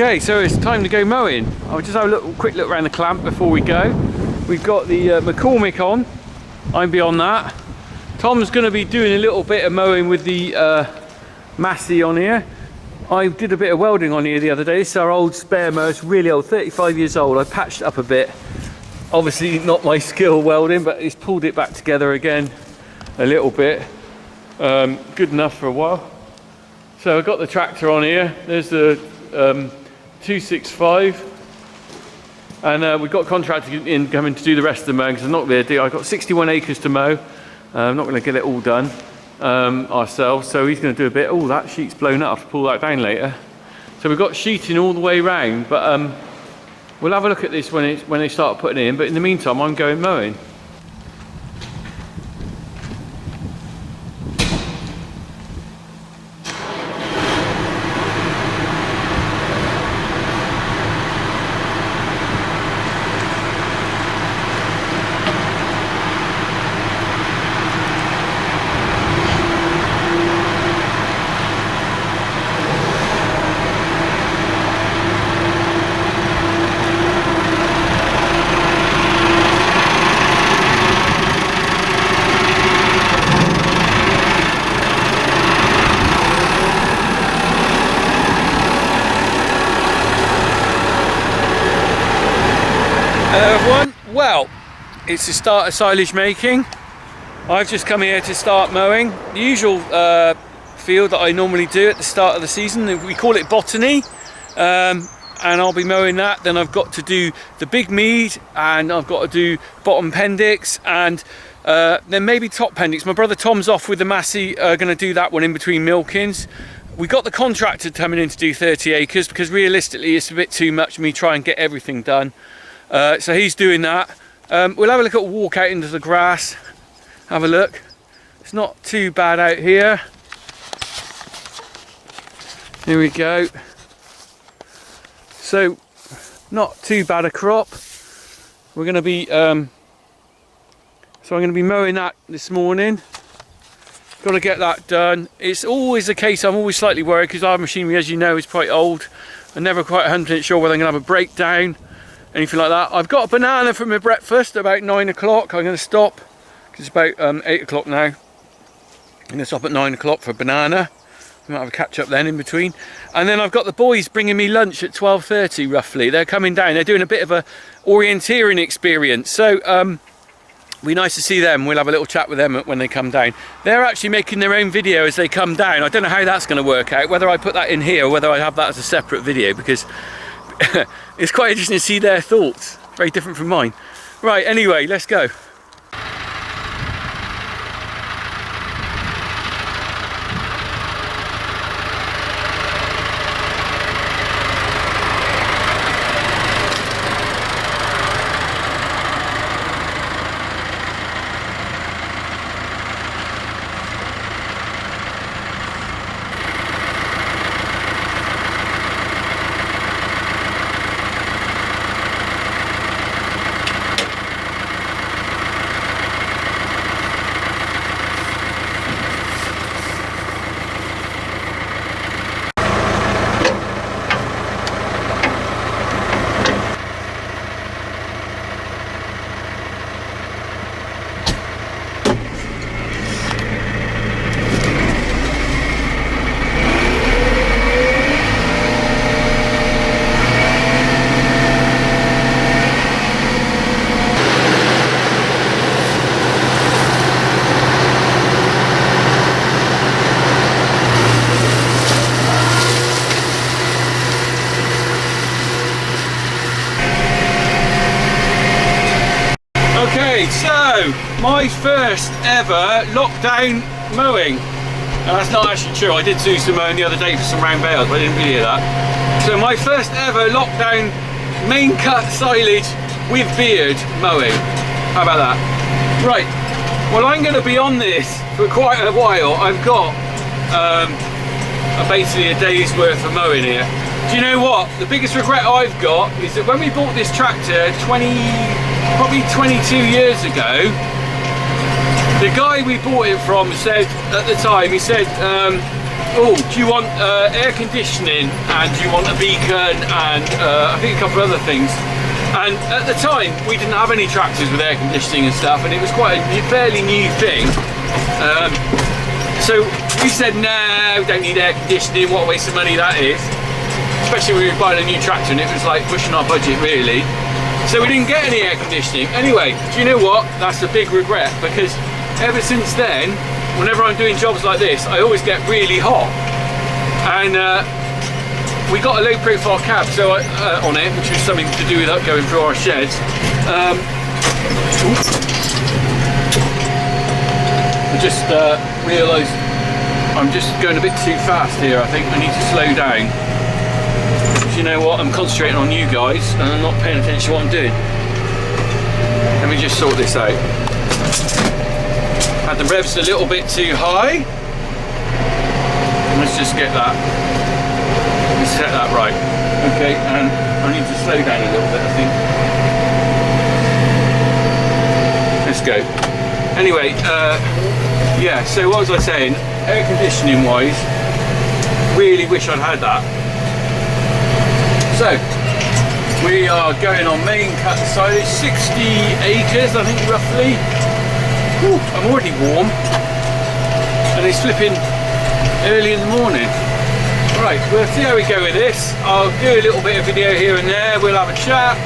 Okay, so it's time to go mowing. I'll just have a quick look around the clamp before we go. We've got the McCormick on. I'm beyond that. Tom's going to be doing a little bit of mowing with the Massey on here. I did a bit of welding on here the other day. This is our old spare mower. It's really old, 35 years old. I patched it up a bit. Obviously not my skill welding, but it's pulled it back together again a little bit. Good enough for a while. So I've got the tractor on here. There's the 265, and we've got contractors in coming to do the rest of the mowing because I'm not going to do. I've got 61 acres to mow. I'm not going to get it all done ourselves, so he's going to do a bit. Oh, that sheet's blown up. I have to pull that down later. So we've got sheeting all the way round, but we'll have a look at this when they start putting it in. But in the meantime, I'm going mowing. Hello everyone, well, it's the start of silage making. I've just come here to start mowing. The usual field that I normally do at the start of the season, we call it botany, and I'll be mowing that. Then I've got to do the big mead, and I've got to do bottom pendix, and then maybe top pendix. My brother Tom's off with the Massey, going to do that one in between milkings. We got the contractor coming in to do 30 acres because realistically it's a bit too much for me to try and get everything done. So he's doing that. We'll have a look at walk out into the grass, have a look. It's not too bad out here. Here we go. So not too bad a crop. We're going to be so I'm going to be mowing that this morning. Got to get that done. It's always the case, I'm always slightly worried because our machinery, as you know, is quite old. I'm never quite 100% sure whether I'm going to have a breakdown, anything like that. I've got a banana for my breakfast about 9 o'clock. I'm going to stop because it's about 8 o'clock now. I'm going to stop at 9 o'clock for a banana. I might have a catch up then in between. And then I've got the boys bringing me lunch at 12:30 roughly. They're coming down. They're doing a bit of a orienteering experience. So it'll be nice to see them. We'll have a little chat with them when they come down. They're actually making their own video as they come down. I don't know how that's going to work out, whether I put that in here or whether I have that as a separate video, because it's quite interesting to see their thoughts. Very different from mine. Right, anyway, let's go. So, my first ever lockdown mowing. Now, that's not actually true. I did do some mowing the other day for some round bales, but I didn't really hear that. So my first ever lockdown main cut silage with beard mowing. How about that? Right, well, I'm going to be on this for quite a while. I've got basically a day's worth of mowing here. Do you know what? The biggest regret I've got is that when we bought this tractor probably 22 years ago, the guy we bought it from said at the time, he said oh, do you want air conditioning, and do you want a beacon, and I think a couple of other things. And at the time we didn't have any tractors with air conditioning and stuff, and it was quite a fairly new thing. So we said, no, don't need air conditioning, what a waste of money that is. Especially when we were buying a new tractor and it was like pushing our budget really. So we didn't get any air conditioning. Anyway, do you know what? That's a big regret, because ever since then, whenever I'm doing jobs like this, I always get really hot. And we got a low profile cab on it, which was something to do with that going through our sheds. I just realised I'm just going a bit too fast here. I think I need to slow down. You know what, I'm concentrating on you guys and I'm not paying attention to what I'm doing. Let me just sort this out. Had the revs a little bit too high. Let's just get that. Let's set that right. Okay, and I need to slow down a little bit, I think. Let's go. Anyway, yeah, so what was I saying? Air conditioning wise, really wish I'd had that. So, we are going on main cut silage, 60 acres I think roughly. Whew, I'm already warm. And it's flipping early in the morning. Right, we'll see how we go with this. I'll do a little bit of video here and there, we'll have a chat.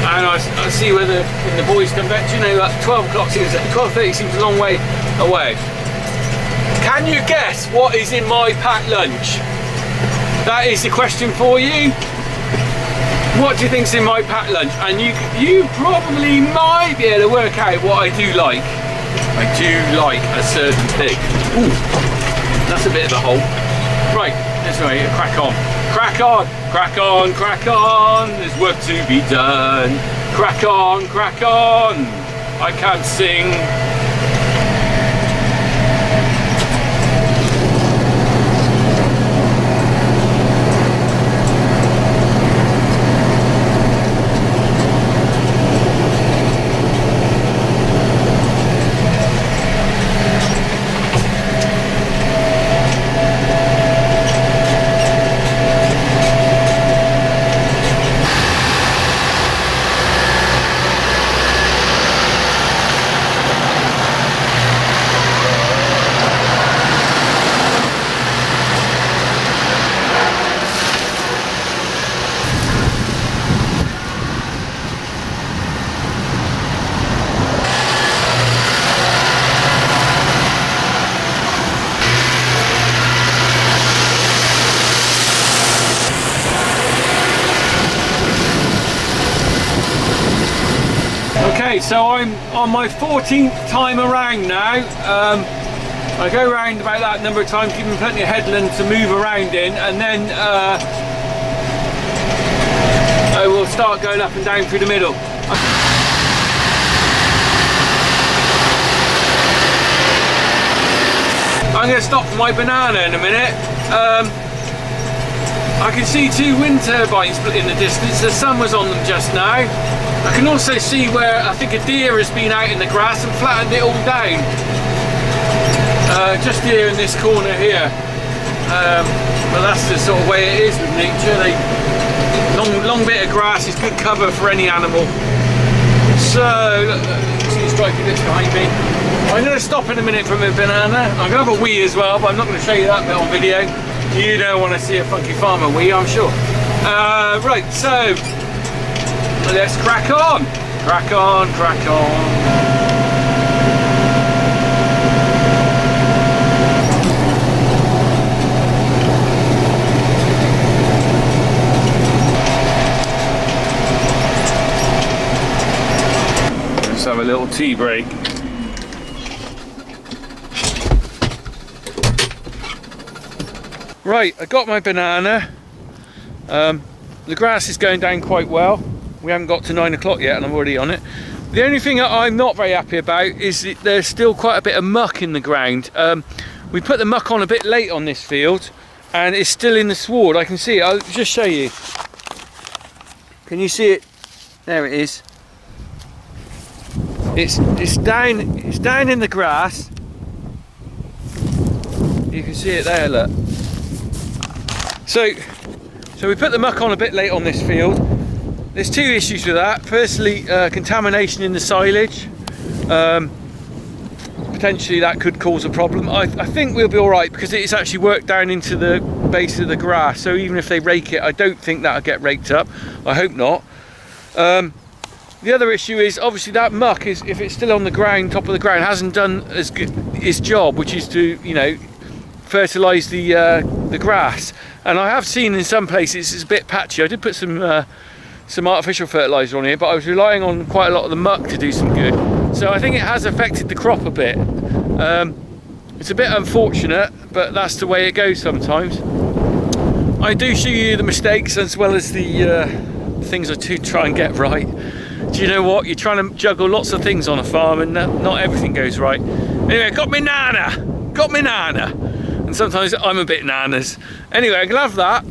And I'll see whether the boys come back. You know, that 12 o'clock seems, 12:30 seems a long way away. Can you guess what is in my packed lunch? That is the question for you. What do you think's in my packed lunch? And you probably might be able to work out what I do like. I do like a certain thing. Ooh, that's a bit of a hole. Right, this way, crack on. Crack on, crack on, crack on. There's work to be done. Crack on, crack on. I can't sing. Okay, so I'm on my 14th time around now. I go around about that number of times, giving plenty of headland to move around in, and then I will start going up and down through the middle. I'm going to stop for my banana in a minute. I can see two wind turbines in the distance. The sun was on them just now. I can also see where I think a deer has been out in the grass and flattened it all down. Just here in this corner here. But that's the sort of way it is with nature. Long bit of grass is good cover for any animal. So, see the stripy bits behind me. I'm going to stop in a minute for my banana. I'm going to have a wee as well, but I'm not going to show you that bit on video. You don't want to see a funky farmer wee, I'm sure. Right, so let's crack on. Crack on, crack on. Let's have a little tea break. Right, I got my banana. The grass is going down quite well. We haven't got to 9 o'clock yet and I'm already on it. The only thing that I'm not very happy about is that there's still quite a bit of muck in the ground. We put the muck on a bit late on this field and it's still in the sward. I can see it. I'll just show you. Can you see it? There it is. It's down in the grass. you can see it there, look. So we put the muck on a bit late on this field. There's two issues with that. Firstly, contamination in the silage. Potentially that could cause a problem. I think we'll be all right because it's actually worked down into the base of the grass. So even if they rake it, I don't think that'll get raked up. I hope not. The other issue is obviously that muck is, if it's still on the ground, top of the ground, hasn't done as good its job, which is to, you know, fertilise the grass. And I have seen in some places it's a bit patchy. I did put some artificial fertiliser on here, but I was relying on quite a lot of the muck to do some good. So I think it has affected the crop a bit. It's a bit unfortunate, but that's the way it goes sometimes. I do show you the mistakes as well as the things I do try and get right. Do you know what? You're trying to juggle lots of things on a farm and not everything goes right. Anyway, got me nana! And sometimes I'm a bit nanas. Anyway, I'm gonna have that.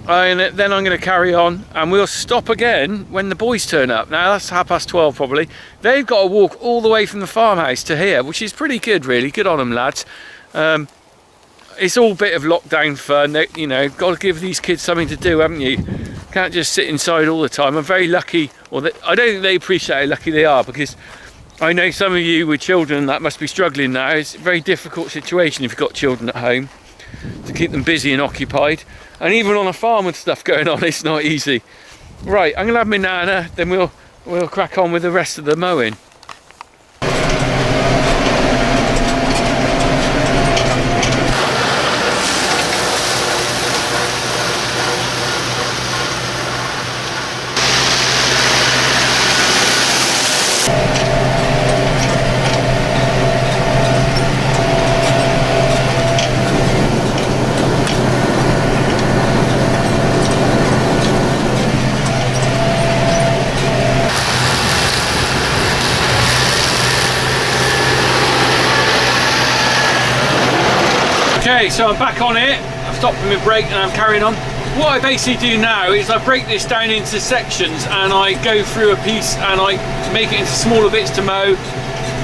And then I'm going to carry on and we'll stop again when the boys turn up. Now that's 12:30 probably. They've got to walk all the way from the farmhouse to here, which is pretty good really. Good on them, lads. It's all a bit of lockdown fun. You know, got to give these kids something to do, haven't you? Can't just sit inside all the time. I'm very lucky, or I don't think they appreciate how lucky they are, because I know some of you with children that must be struggling now. It's a very difficult situation if you've got children at home, to keep them busy and occupied. And even on a farm with stuff going on, it's not easy. Right, I'm gonna have my nana, then we'll crack on with the rest of the mowing. Okay, so I'm back on it. I've stopped for my break and I'm carrying on. What I basically do now is I break this down into sections and I go through a piece and I make it into smaller bits to mow,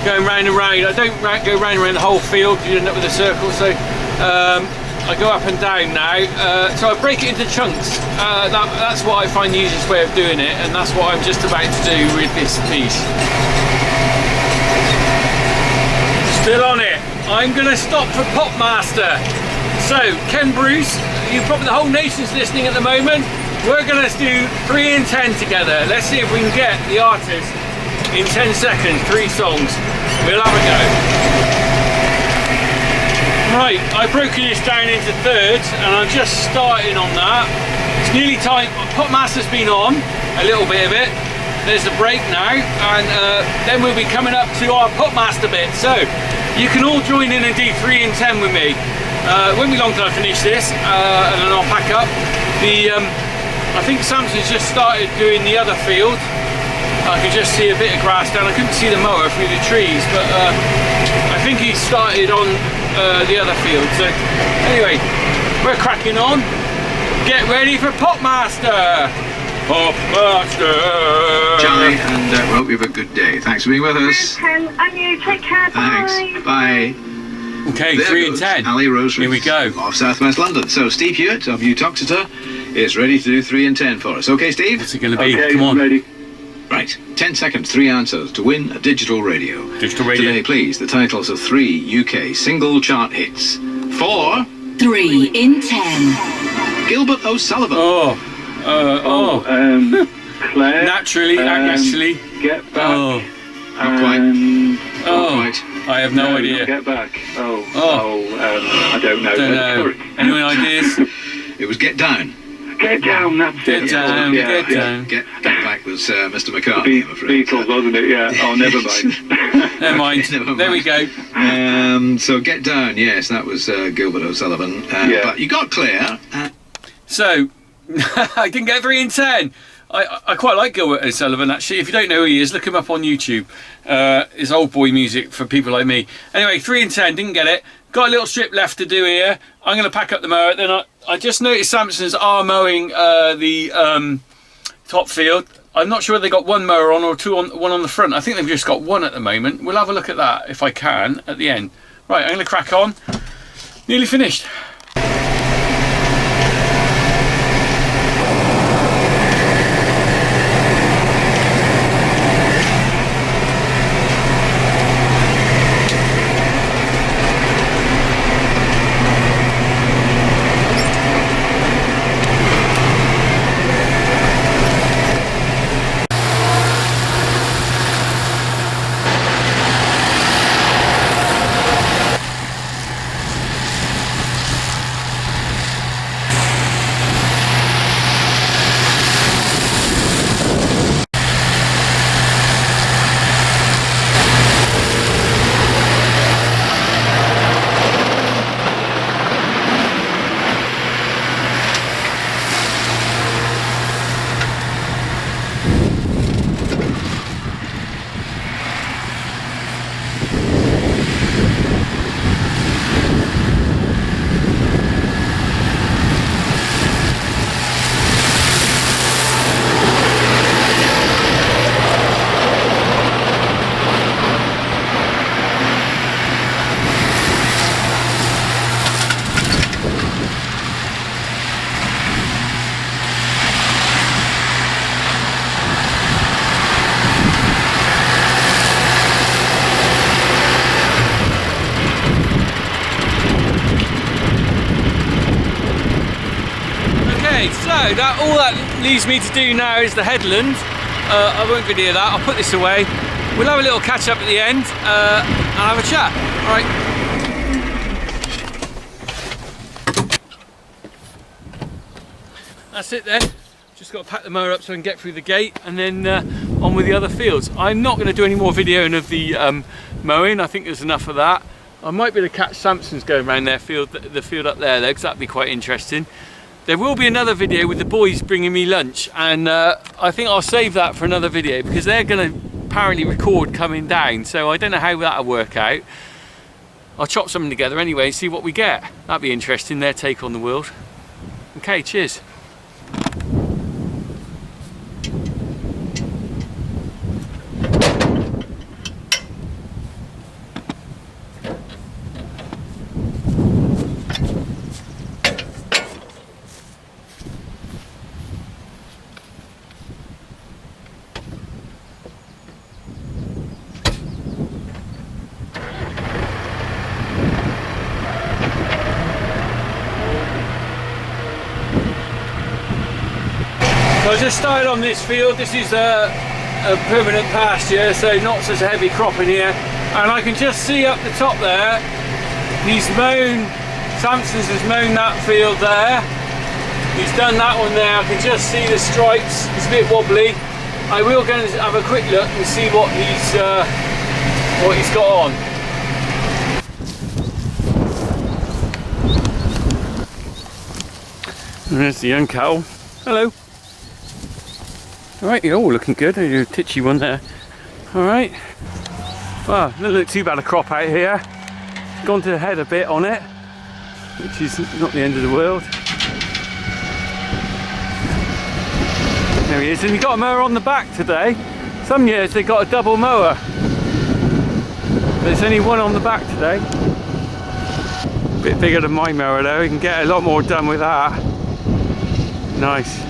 going round and round. I don't go round and round the whole field, you end up with a circle, so I go up and down now. So I break it into chunks. That's what I find the easiest way of doing it, and that's what I'm just about to do with this piece. Still on it. I'm going to stop for Popmaster. So, Ken Bruce, the whole nation's listening at the moment. We're going to do 3 in 10 together. Let's see if we can get the artist in 10 seconds, 3 songs. We'll have a go. Right, I've broken this down into thirds and I'm just starting on that. It's nearly time. Popmaster's been on, a little bit of it. There's a break now, and then we'll be coming up to our Popmaster bit. So, you can all join in and do 3 in 10 with me. It won't be long till I finish this, and then I'll pack up. I think Samson's just started doing the other field. I could just see a bit of grass down. I couldn't see the mower through the trees, but I think he started on the other field. So anyway, we're cracking on. Get ready for Popmaster! Popmaster! Charlie, and we hope you have a good day. Thanks for being with us. And you take care. Thanks. Bye. Bye. Okay, There 3 in goes 10. Ali Rose Here we go. of South West London. So Steve Hewitt of Utoxeter is ready to do 3 in 10 for us. Okay, Steve? What's it going to be? Okay, Come on. ready. Right. 10 seconds, 3 answers to win a digital radio. Digital radio. Today, please, the titles of 3 UK single chart hits. For 3 in 10. Gilbert O'Sullivan. Claire. Naturally, actually. Get back. Oh, Not quite. Not quite. I have no idea. Get back. I don't know. Don't know. Sorry. Any ideas? It was Get Down. Get down. That's Get it. down, Yeah, get yeah. down. Get back was Mr. McCartney, I'm afraid. Beatles, wasn't it? Yeah. Oh, never mind. Never mind. Never There we mind. go. So Get Down, yes, that was Gilbert O'Sullivan. Yeah. But you got Claire. So, I didn't get 3 in 10. I quite like Gilbert O'Sullivan, actually. If you don't know who he is, look him up on YouTube. It's old boy music for people like me. Anyway, 3 in 10, didn't get it. Got a little strip left to do here. I'm going to pack up the mower. Then I just noticed Samson's are mowing the top field. I'm not sure whether they got 1 mower on or 1 on the front. I think they've just got 1 at the moment. We'll have a look at that if I can at the end. Right, I'm going to crack on. Nearly finished. So all that leaves me to do now is the headland. I won't video that, I'll put this away. We'll have a little catch up at the end and have a chat. All right. That's it then. Just got to pack the mower up so I can get through the gate and then on with the other fields. I'm not going to do any more videoing of the mowing. I think there's enough of that. I might be able to catch Samson's going around their field, the field up there though, because that'd be quite interesting. There will be another video with the boys bringing me lunch, and I think I'll save that for another video because they're going to apparently record coming down, so I don't know how that'll work out. I'll chop something together anyway and see what we get. That'd be interesting, their take on the world. Okay, cheers. So I just started on this field. This is a permanent pasture, so not such a heavy crop in here. And I can just see up the top there, he's mown, Samson's has mown that field there. He's done that one there. I can just see the stripes. It's a bit wobbly. I will go and have a quick look and see what he's got on. And there's the young cow. Hello. Alright, you're all looking good. There's a titchy one there. Alright. Well, doesn't look too bad a crop out here. Gone to the head a bit on it, which is not the end of the world. There he is, and he got a mower on the back today. Some years they got a double mower. There's only one on the back today. A bit bigger than my mower though, you can get a lot more done with that. Nice.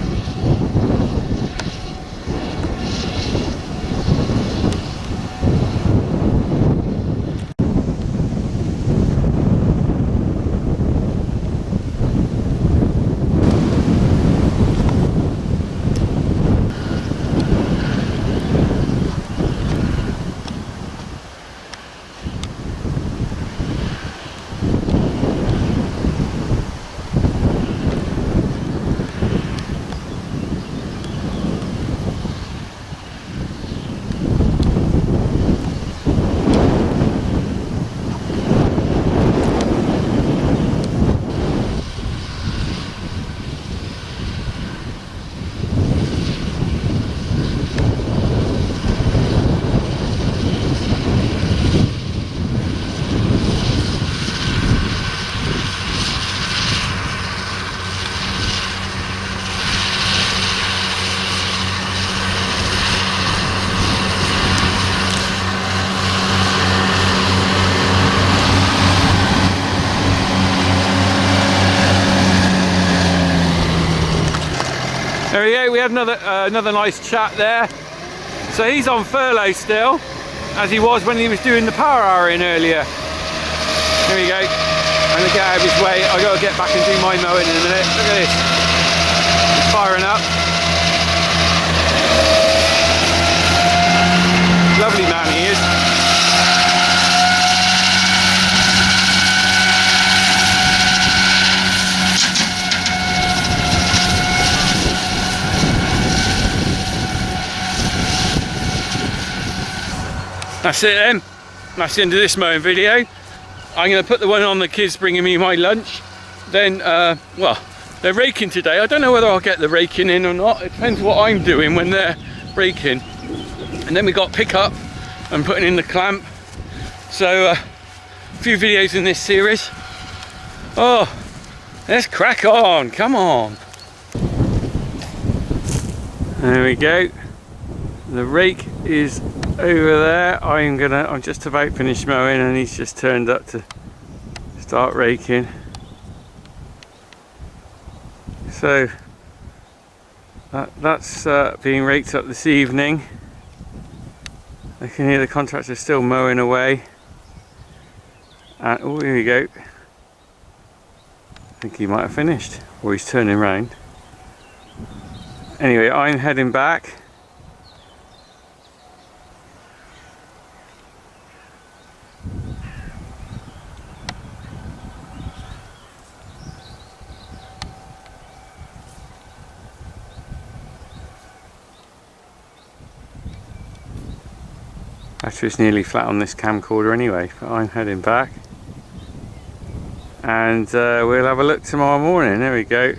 There we go, we had another nice chat there. So he's on furlough still, as he was when he was doing the power hour in earlier. Here we go. I'm gonna get out of his way. I gotta get back and do my mowing in a minute. Look at this. He's firing up. Lovely man he is. That's it then. That's the end of this mowing video. I'm going to put the one on the kids bringing me my lunch. Then, well, they're raking today. I don't know whether I'll get the raking in or not. It depends what I'm doing when they're raking. And then we got pick up and putting in the clamp. So, a few videos in this series. Oh, let's crack on. Come on. There we go. The rake is over there. I'm just about finished mowing and he's just turned up to start raking. So that's being raked up this evening. I can hear the contractor still mowing away. And oh, here we go. I think he might have finished, or he's turning around. Anyway, I'm heading back. Battery's nearly flat on this camcorder anyway, but I'm heading back. And we'll have a look tomorrow morning. There we go.